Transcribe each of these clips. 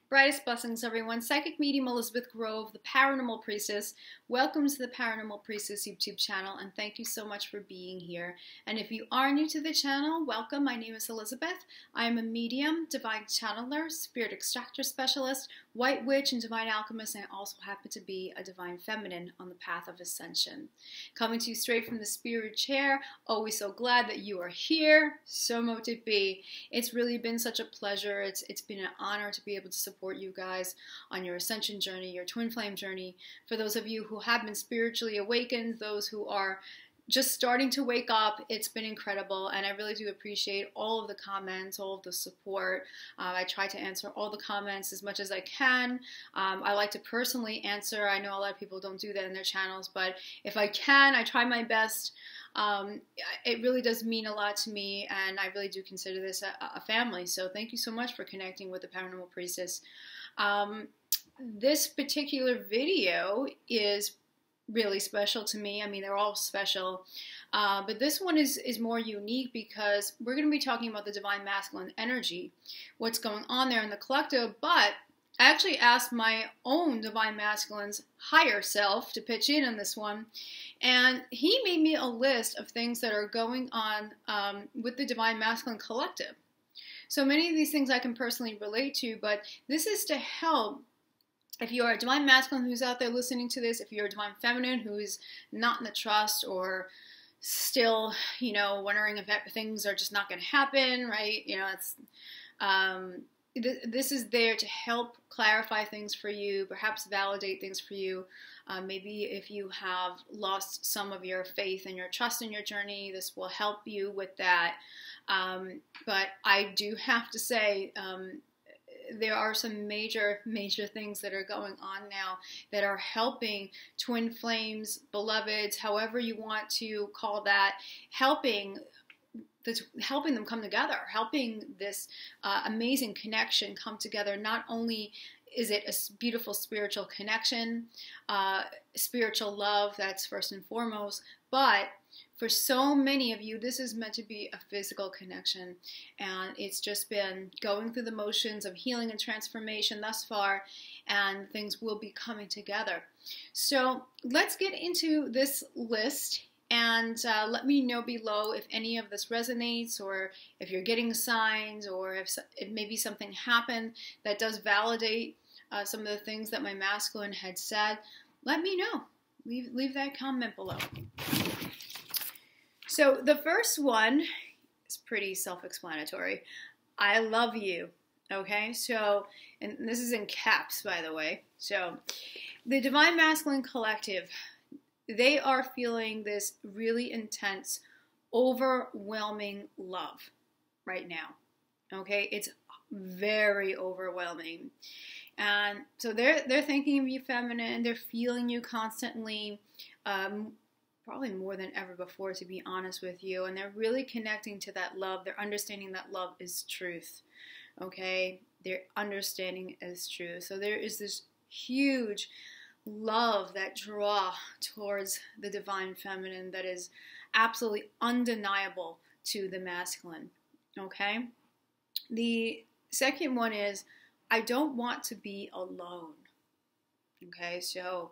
Brightest blessings, everyone. Psychic medium Elizabeth Grove, the Paranormal Priestess. Welcome to the Paranormal Priestess YouTube channel, and thank you so much for being here. And if you are new to the channel, welcome. My name is Elizabeth. I am a medium, divine channeler, spirit extractor specialist, white witch, and divine alchemist, and I also happen to be a divine feminine on the path of ascension. Coming to you straight from the spirit chair. Always so glad that you are here. So mote it be. It's really been such a pleasure. It's been an honor to be able to support you guys on your ascension journey, your twin flame journey. For those of you who have been spiritually awakened, those who are just starting to wake up, it's been incredible, and I really do appreciate all of the comments, all of the support. I try to answer all the comments as much as I can. I like to personally answer. I know a lot of people don't do that in their channels, but if I can, I try my best. It really does mean a lot to me, and I really do consider this a family. So thank you so much for connecting with the Paranormal Priestess. This particular video is really special to me. I mean, they're all special, but this one is more unique because we're going to be talking about the divine masculine energy, what's going on there in the collective. But I actually asked my own divine masculine's higher self to pitch in on this one, and he made me a list of things that are going on with the divine masculine collective. So many of these things I can personally relate to, but this is to help. If you're a divine masculine who's out there listening to this, if you're a divine feminine who is not in the trust or still, wondering if things are just not going to happen, right? This is there to help clarify things for you, perhaps validate things for you. Maybe if you have lost some of your faith and your trust in your journey, this will help you with that. But I do have to say, there are some major things that are going on now that are helping twin flames, beloveds, however you want to call that, helping them come together, helping this amazing connection come together. Not only is it a beautiful spiritual connection, spiritual love, that's first and foremost, but for so many of you, this is meant to be a physical connection, and it's just been going through the motions of healing and transformation thus far, and things will be coming together. So let's get into this list, and let me know below if any of this resonates, or if you're getting signs, or if maybe something happened that does validate some of the things that my masculine had said. Let me know. Leave that comment below. So the first one is pretty self-explanatory. I love you. Okay, so, and this is in caps, by the way. So the Divine Masculine Collective, they are feeling this really intense, overwhelming love right now. Okay, it's very overwhelming. And so they're thinking of you feminine, they're feeling you constantly, probably more than ever before, to be honest with you, and they're really connecting to that love. They're understanding that love is truth, okay? Their understanding is truth. So there is this huge love, that draw towards the divine feminine that is absolutely undeniable to the masculine, okay? The second one is, I don't want to be alone, okay? So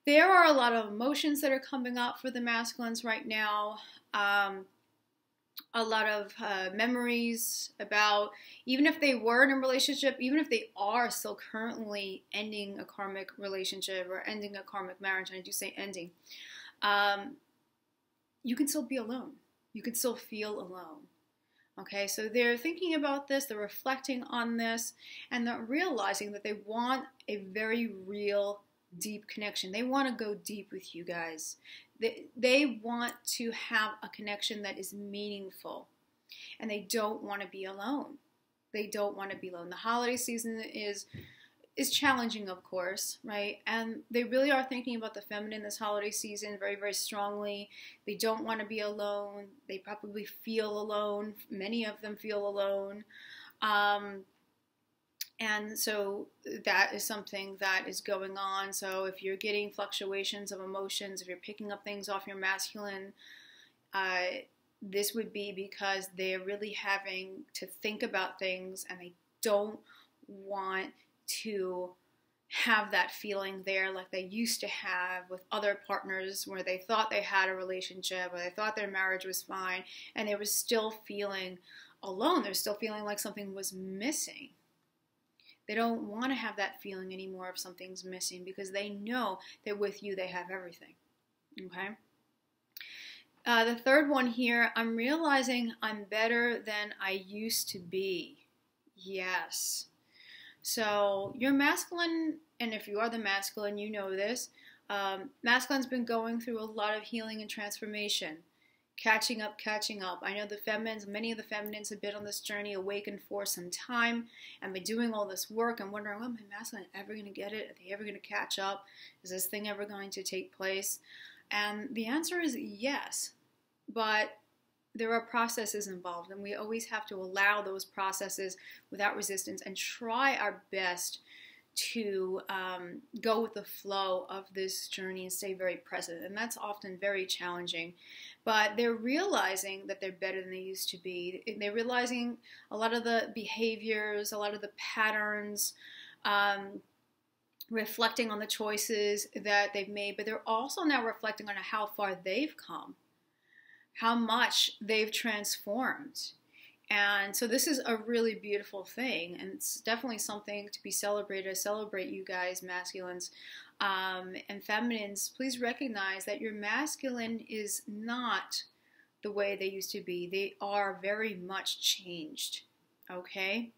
there are a lot of emotions that are coming up for the masculines right now. A lot of memories about, even if they were in a relationship, even if they are still currently ending a karmic relationship or ending a karmic marriage, and I do say ending, you can still be alone. You can still feel alone. Okay, so they're thinking about this, they're reflecting on this, and they're realizing that they want a very real, deep connection. They want to go deep with you guys. They want to have a connection that is meaningful, and they don't want to be alone. They don't want to be alone. The holiday season is challenging, of course, right? And they really are thinking about the feminine this holiday season very, very strongly. They don't want to be alone. They probably feel alone. Many of them feel alone. And so that is something that is going on. So if you're getting fluctuations of emotions, if you're picking up things off your masculine, this would be because they're really having to think about things, and they don't want to have that feeling there like they used to have with other partners, where they thought they had a relationship or they thought their marriage was fine and they were still feeling alone. They're still feeling like something was missing. They don't want to have that feeling anymore if something's missing, because they know that with you they have everything. Okay? The third one here, I'm realizing I'm better than I used to be. Yes. So your masculine, and if you are the masculine, you know this, masculine's been going through a lot of healing and transformation, catching up. I know the feminines, many of the feminines have been on this journey, awakened for some time, and been doing all this work and wondering, oh, my masculine ever going to get it? Are they ever going to catch up? Is this thing ever going to take place? And the answer is yes, but there are processes involved, and we always have to allow those processes without resistance and try our best to go with the flow of this journey and stay very present. And that's often very challenging. But they're realizing that they're better than they used to be. They're realizing a lot of the behaviors, a lot of the patterns, reflecting on the choices that they've made. But they're also now reflecting on how far they've come, how much they've transformed. And so this is a really beautiful thing, and it's definitely something to be celebrated. I celebrate you guys, masculines and feminines. Please recognize that your masculine is not the way they used to be. They are very much changed, okay?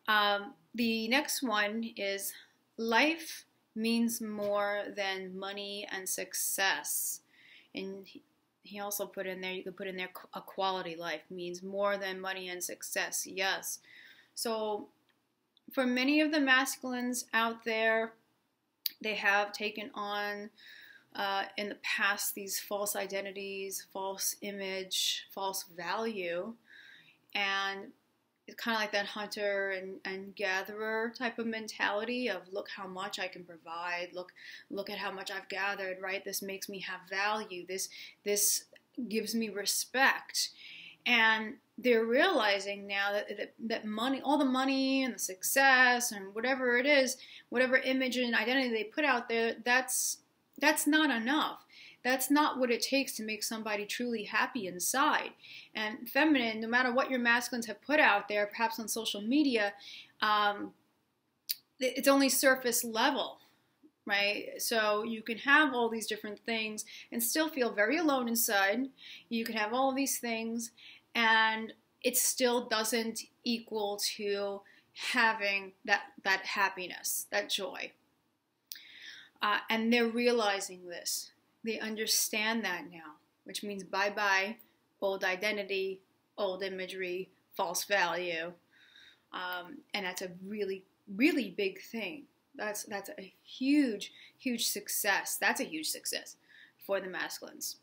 The next one is life means more than money and success. And he also put in there, you could put in there, a quality life means more than money and success. Yes. So for many of the masculines out there, they have taken on in the past these false identities, false image, false value. And it's kind of like that hunter and gatherer type of mentality of, look how much I can provide, look at how much I've gathered, right? This makes me have value, this gives me respect. And they're realizing now that money, all the money and the success and whatever it is, whatever image and identity they put out there, that's not enough. That's not what it takes to make somebody truly happy inside. And feminine, no matter what your masculines have put out there, perhaps on social media, it's only surface level, right? So you can have all these different things and still feel very alone inside. You can have all of these things and it still doesn't equal to having that happiness, that joy. And they're realizing this. They understand that now, which means bye-bye old identity, old imagery, false value. And that's a really, really big thing. That's a huge, huge success. That's a huge success for the masculines.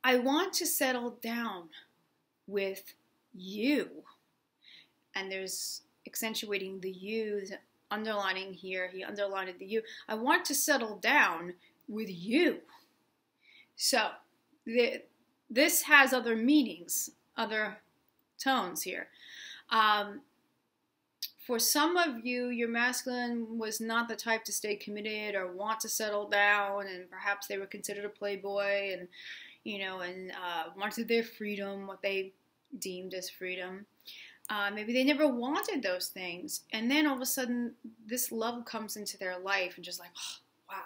I want to settle down with you. And there's accentuating the you, underlining here. He underlined the you. I want to settle down with you. So this has other meanings, other tones here. For some of you, your masculine was not the type to stay committed or want to settle down, and perhaps they were considered a playboy and, wanted their freedom, what they deemed as freedom. Maybe they never wanted those things. And then all of a sudden, this love comes into their life and just like, oh, wow,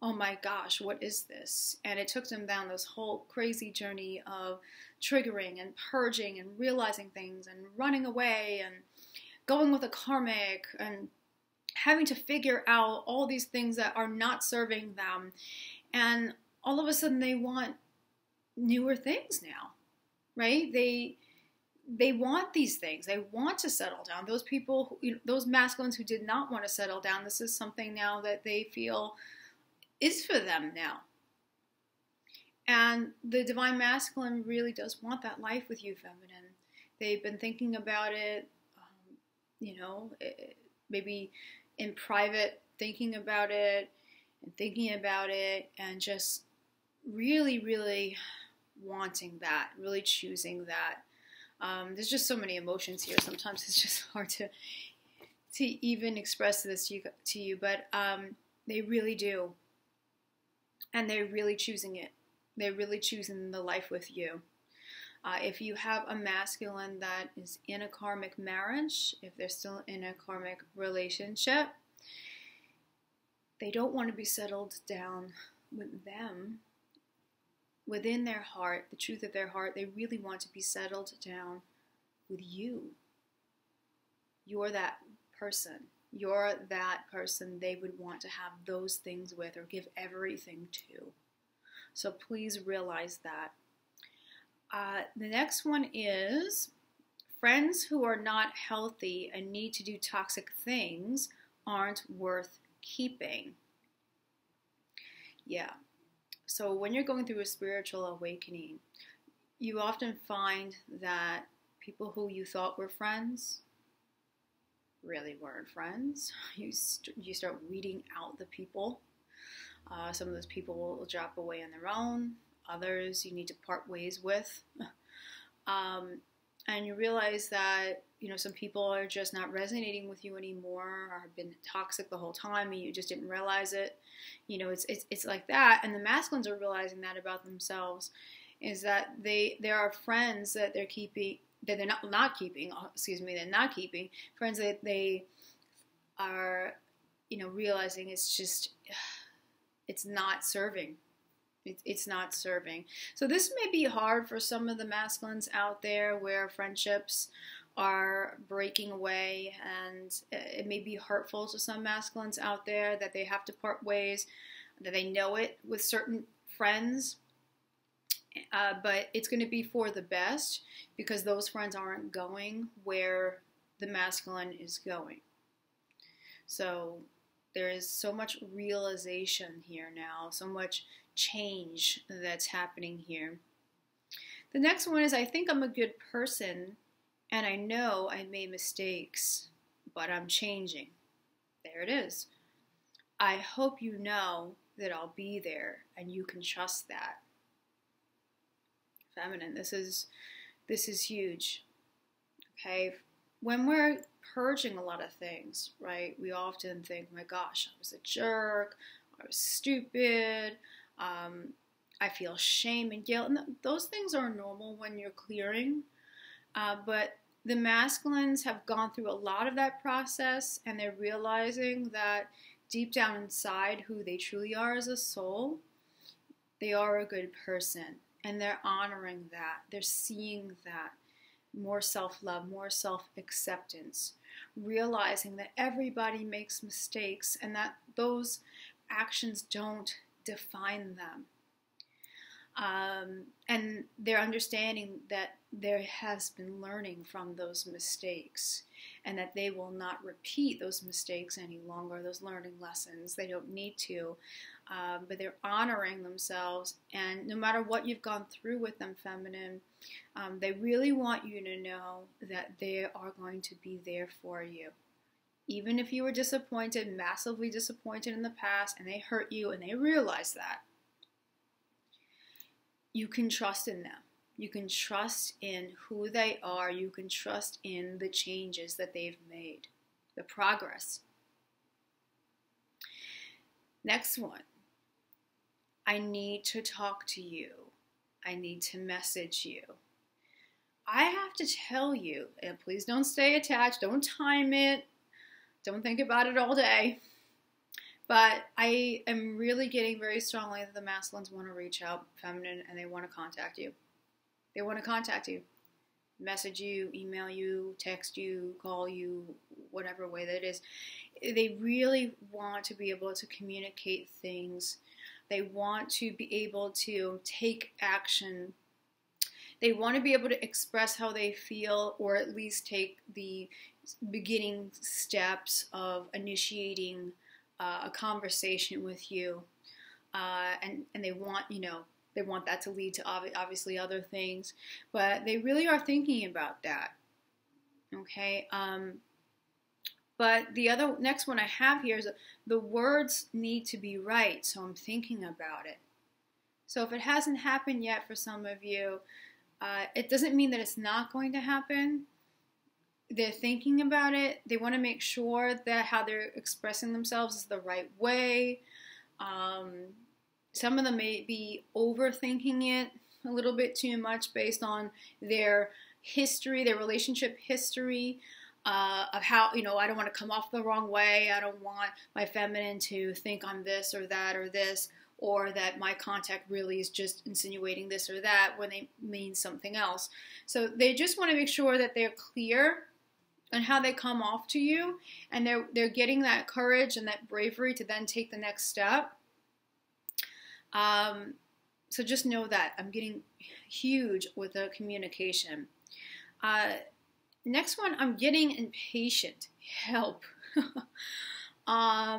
oh my gosh, what is this? And it took them down this whole crazy journey of triggering and purging and realizing things and running away and going with a karmic and having to figure out all these things that are not serving them. And all of a sudden they want newer things now, right? They want these things. They want to settle down. Those people, those masculines who did not want to settle down, this is something now that they feel is for them now. And the divine masculine really does want that life with you, feminine. They've been thinking about it, maybe in private, thinking about it and just really, really wanting that, really choosing that. There's just so many emotions here. Sometimes it's just hard to even express this to you, but they really do. And they're really choosing it. They're really choosing the life with you. If you have a masculine that is in a karmic marriage, if they're still in a karmic relationship, they don't want to be settled down with them. Within their heart, the truth of their heart, they really want to be settled down with you. You're that person. You're that person they would want to have those things with or give everything to. So please realize that. The next one is friends who are not healthy and need to do toxic things aren't worth keeping. Yeah. So when you're going through a spiritual awakening, you often find that people who you thought were friends really weren't friends. You start weeding out the people. Some of those people will drop away on their own. Others you need to part ways with. And you realize that, some people are just not resonating with you anymore, or have been toxic the whole time and you just didn't realize it. It's like that. And the masculines are realizing that about themselves, is that there are friends that they're keeping, that they're not keeping, friends that they are, realizing it's not serving. It's not serving. So this may be hard for some of the masculines out there where friendships are breaking away, and it may be hurtful to some masculines out there that they have to part ways, that they know it with certain friends, but it's going to be for the best because those friends aren't going where the masculine is going. So there is so much realization here now, so much change that's happening here. The next one is, I think I'm a good person and I know I made mistakes, but I'm changing. There it is. I hope you know that I'll be there and you can trust that. Feminine, this is huge. Okay, when we're purging a lot of things, right, we often think, my gosh, I was a jerk, I was stupid, I feel shame and guilt. And those things are normal when you're clearing, but the masculines have gone through a lot of that process, and they're realizing that deep down inside who they truly are as a soul, they are a good person, and they're honoring that. They're seeing that. More self-love, more self-acceptance, realizing that everybody makes mistakes and that those actions don't define them. And they're understanding that there has been learning from those mistakes and that they will not repeat those mistakes any longer, those learning lessons. They don't need to, but they're honoring themselves. And no matter what you've gone through with them, feminine, they really want you to know that they are going to be there for you. Even if you were disappointed, massively disappointed in the past, and they hurt you and they realize that, you can trust in them. You can trust in who they are. You can trust in the changes that they've made, the progress. Next one. I need to talk to you. I need to message you. I have to tell you, and please don't stay attached. Don't time it. Don't think about it all day. But I am really getting very strongly that the masculines want to reach out, feminine, and they want to contact you. They want to contact you. Message you, email you, text you, call you, whatever way that it is. They really want to be able to communicate things. They want to be able to take action. They want to be able to express how they feel, or at least take the beginning steps of initiating a conversation with you, and they want, they want that to lead to obviously other things, but they really are thinking about that. Okay, but the next one I have here is the words need to be right, so I'm thinking about it. So if it hasn't happened yet for some of you, It doesn't mean that it's not going to happen. They're thinking about it. They want to make sure that how they're expressing themselves is the right way. Some of them may be overthinking it a little bit too much based on their history, their relationship history, of how, I don't want to come off the wrong way. I don't want my feminine to think I'm this or that or this, or that my contact really is just insinuating this or that when they mean something else. So they just want to make sure that they're clear on how they come off to you, and they're getting that courage and that bravery to then take the next step. So just know that I'm getting huge with the communication. Next one, I'm getting impatient. Help. Yeah,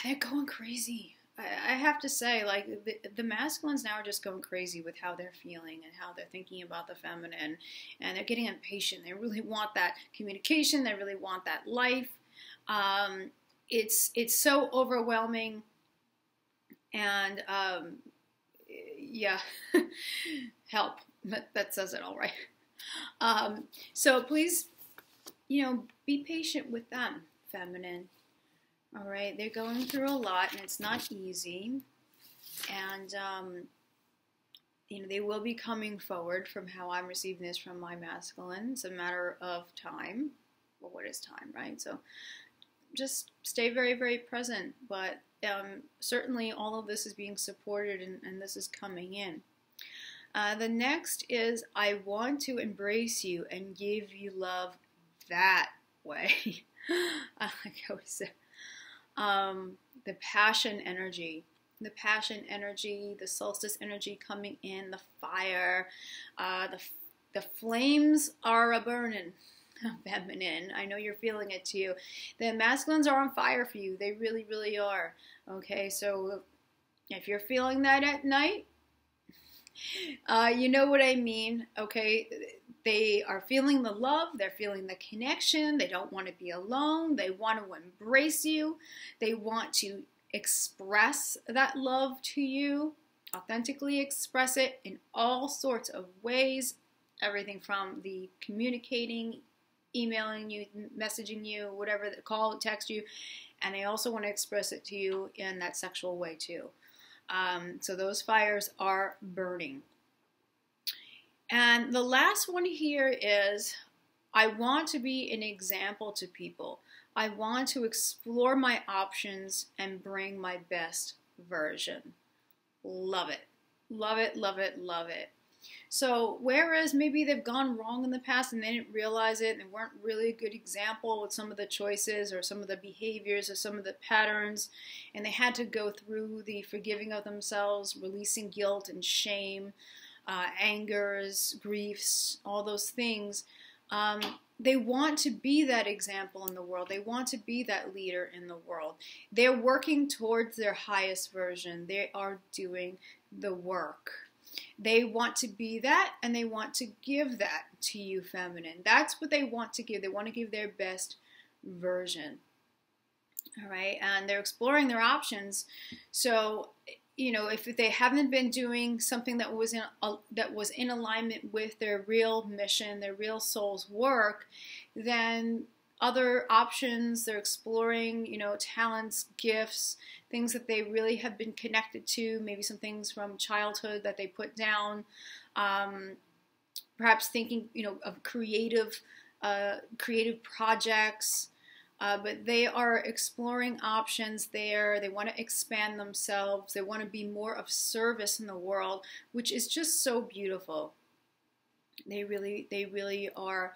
they're going crazy. I have to say, like, the masculines now are just going crazy with how they're feeling and how they're thinking about the feminine, and they're getting impatient. They really want that communication. They really want that life. It's so overwhelming, and yeah, help. That says it all right. So please, be patient with them, feminine. All right, they're going through a lot, and it's not easy. And, they will be coming forward from how I'm receiving this from my masculine. It's a matter of time. Well, what is time, right? So just stay very, very present. But certainly all of this is being supported, and this is coming in. The next is, I want to embrace you and give you love that way. Like I always say. The passion energy, the solstice energy coming in, the fire, the flames are a-burning, feminine. I know you're feeling it too. The masculines are on fire for you. They really, really are. Okay, so if you're feeling that at night, you know what I mean, okay? They are feeling the love, they're feeling the connection, they don't want to be alone, they want to embrace you, they want to express that love to you, authentically express it in all sorts of ways, everything from the communicating, emailing you, messaging you, whatever, call, text you, and they also want to express it to you in that sexual way too. So those fires are burning. And the last one here is, I want to be an example to people. I want to explore my options and bring my best version. Love it. Love it, love it, love it. So whereas maybe they've gone wrong in the past and they didn't realize it and they weren't really a good example with some of the choices or some of the behaviors or some of the patterns, and they had to go through the forgiving of themselves, releasing guilt and shame, angers, griefs, all those things, they want to be that example in the world. They want to be that leader in the world. They're working towards their highest version. They are doing the work. They want to be that, and they want to give that to you, feminine. That's what they want to give. They want to give their best version. All right, and they're exploring their options. So, if they haven't been doing something that was in alignment with their real mission, their real soul's work, then other options they're exploring, talents, gifts, things that they really have been connected to, maybe some things from childhood that they put down, perhaps thinking, of creative projects, but they are exploring options there. They want to expand themselves. They want to be more of service in the world, which is just so beautiful. They really are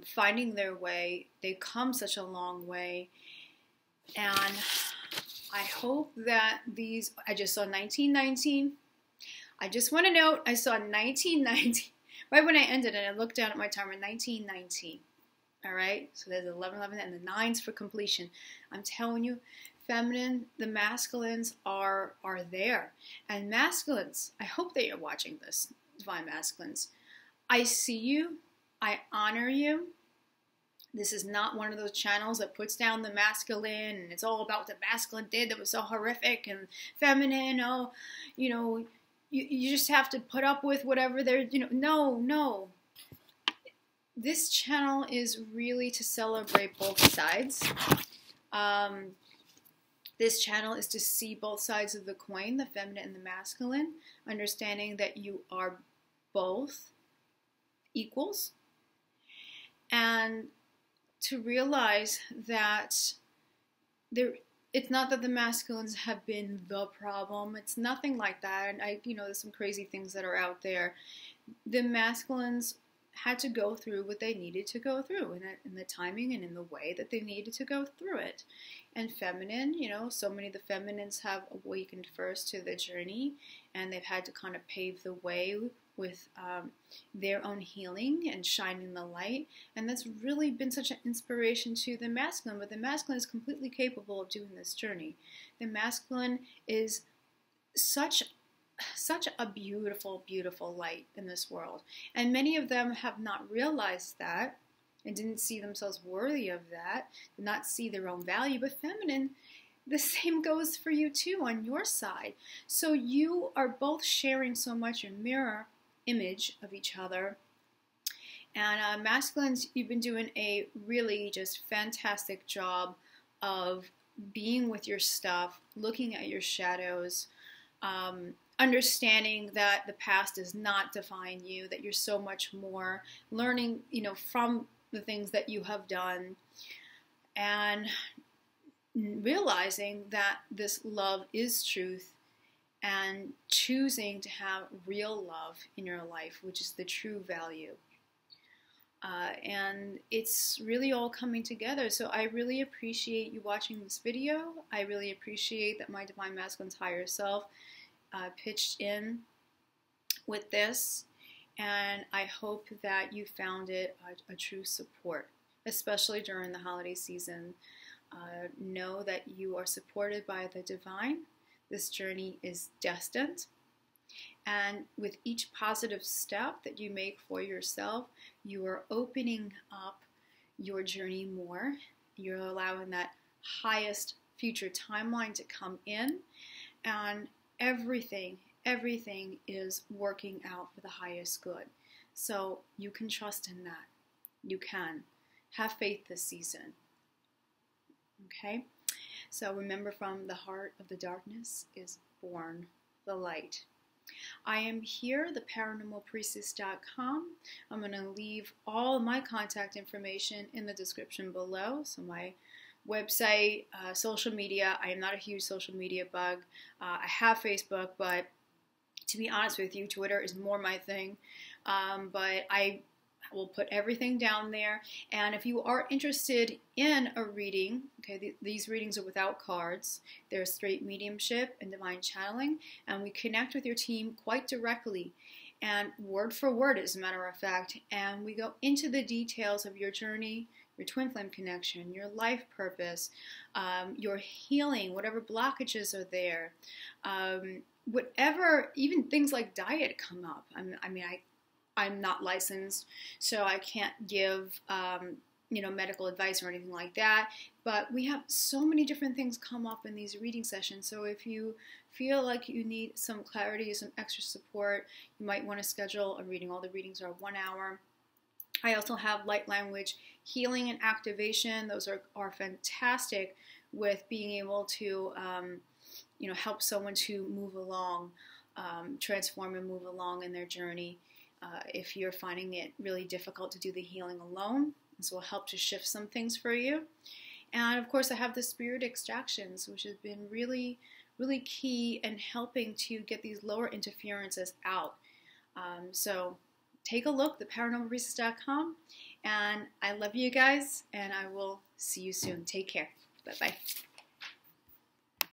finding their way. They've come such a long way. And I hope that I just saw 1919. I just want to note, I saw 1919, right when I ended, and I looked down at my timer, 1919. All right, so there's 11, 11, and the 9s for completion. I'm telling you, feminine, the masculines are there. And masculines, I hope that you're watching this, divine masculines. I see you. I honor you. This is not one of those channels that puts down the masculine and it's all about what the masculine did that was so horrific, and feminine, you just have to put up with whatever they're, no. This channel is really to celebrate both sides. This channel is to see both sides of the coin, the feminine and the masculine, understanding that you are both equals, and to realize that it's not that the masculines have been the problem. It's nothing like that. And there's some crazy things that are out there. The masculines had to go through what they needed to go through in the timing and in the way that they needed to go through it. And feminine, so many of the feminines have awakened first to the journey, and they've had to kind of pave the way with their own healing and shining the light. And that's really been such an inspiration to the masculine, but the masculine is completely capable of doing this journey. The masculine is such a beautiful, beautiful light in this world. And many of them have not realized that and didn't see themselves worthy of that, did not see their own value. But feminine, the same goes for you too on your side. So you are both sharing so much a mirror image of each other. And masculines, you've been doing a really just fantastic job of being with your stuff, looking at your shadows, understanding that the past does not define you, that you're so much more, learning, from the things that you have done, and realizing that this love is truth, and choosing to have real love in your life, which is the true value. And it's really all coming together. So I really appreciate you watching this video. I really appreciate that my Divine Masculine's higher self pitched in with this, and I hope that you found it a true support, especially during the holiday season. Know that you are supported by the divine. This journey is destined, and with each positive step that you make for yourself, you are opening up your journey more. You're allowing that highest future timeline to come in, and everything is working out for the highest good. So you can trust in that. You can. Have faith this season. Okay? So remember, from the heart of the darkness is born the light. I am here, theparanormalpriestess.com. I'm going to leave all my contact information in the description below. So my website, social media. I am not a huge social media bug. I have Facebook, but to be honest with you, Twitter is more my thing. But I will put everything down there. And if you are interested in a reading, okay, these readings are without cards. They're straight mediumship and divine channeling, and we connect with your team quite directly, and word for word, as a matter of fact. And we go into the details of your journey, your twin flame connection, your life purpose, your healing, whatever blockages are there, whatever, even things like diet come up. I'm not licensed, so I can't give medical advice or anything like that. But we have so many different things come up in these reading sessions. So if you feel like you need some clarity, some extra support, you might want to schedule a reading. All the readings are 1 hour. I also have light language healing and activation. Those are fantastic with being able to help someone to move along, transform and move along in their journey. If you're finding it really difficult to do the healing alone, this will help to shift some things for you. And of course, I have the spirit extractions, which has been really, really key in helping to get these lower interferences out. So take a look, theparanormalpriestess.com, and I love you guys, and I will see you soon. Take care. Bye-bye.